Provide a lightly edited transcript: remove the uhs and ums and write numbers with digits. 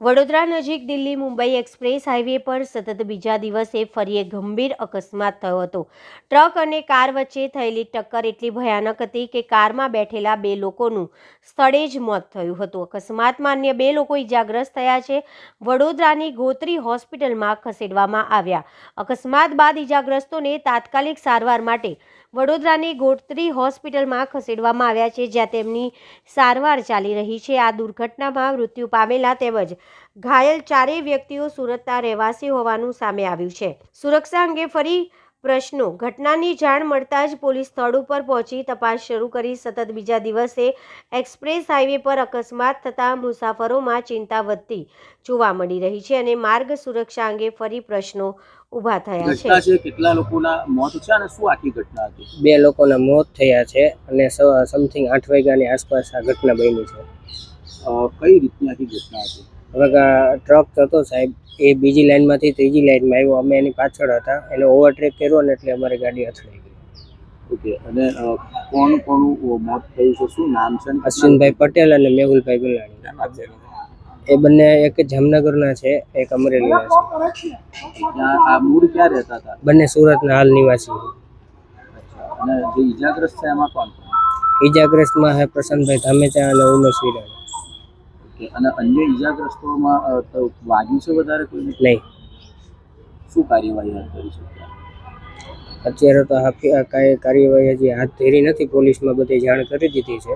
વડોદરા નજીક Delhi Mumbai express highway પર સતત બીજા દિવસે ફરી એક ગંભીર અકસ્માત થયો હતો। ટ્રક અને કાર વચ્ચે થયેલી ટક્કર એટલી ભયાનક હતી કે કારમાં બેઠેલા 2 લોકોનું સ્થળે જ મોત થયું હતું। અકસ્માતમાં અન્ય 2 લોકો ઈજાગ્રસ્ત થયા છે। વડોદરાની ગોત્રી હોસ્પિટલમાં ખસેડવામાં આવ્યા। અકસ્માત બાદ ઈજાગ્રસ્તોને તાત્કાલિક સારવાર માટે વડોદરાની ગોત્રી હોસ્પિટલમાં ખસેડવામાં આવ્યા છે, જ્યાં તેમની સારવાર ચાલી રહી છે। આ દુર્ઘટનામાં મૃત્યુ પામેલા તેમજ ઘાયલ 4 વ્યક્તિઓ સુરતના રહેવાસી હોવાનું સામે આવ્યું છે। સુરક્ષા અંગે ફરી પ્રશ્નો। ઘટનાની જાણ મળતા જ પોલીસ સ્થળ ઉપર પહોંચી તપાસ શરૂ કરી। સતત બીજા દિવસે એક્સપ્રેસ હાઈવે પર અકસ્માત થતા મુસાફરોમાં ચિંતા વધતી જોવા મળી રહી છે અને માર્ગ સુરક્ષા અંગે ફરી પ્રશ્નો ઊભા થયા છે। કેટલા લોકોના મોત છે અને શું આખી ઘટના હતી? 2 લોકોના મોત થયા છે અને સમથિંગ 8 વાગ્યાની આસપાસ આ ઘટના બની છે। કઈ રીતની આખી ઘટના હતી? હવે ટ્રક હતો સાહેબ, એ બીજી લાઈનમાંથી ત્રીજી લાઈનમાં આવ્યો, અમે એની પાછળ હતા, એને ઓવરટેક કર્યો ને એટલે અમારી ગાડી અથડાઈ ગઈ। ઓકે, અને કોનું મોત થયું છે, શું નામ છે? અશ્વિનભાઈ પટેલ અને મેહુલભાઈ ગુલાણી। એ બંને એક જામનગરના છે, એક અમરેલીના છે। આ મૂળ ક્યાં રહેતા હતા? બંને સુરતના હાલ નિવાસી છે। અને જે ઈજાગ્રસ્ત છે એમાં કોણ? ઈજાગ્રસ્તમાં છે પ્રશાંતભાઈ ધામેચા અને ઉમેશ વિરાણી। ઓકે, અને અન્ય ઈજાગ્રસ્તોમાં વાગ્યું છે વધારે કોઈ? નહીં। શું કાર્યવાહી હાથ ધરી છે? અત્યારે તો કાંઈ કાર્યવાહી હજી હાથ ધરી નથી, પોલીસમાં બધી જાણ કરી દીધી છે।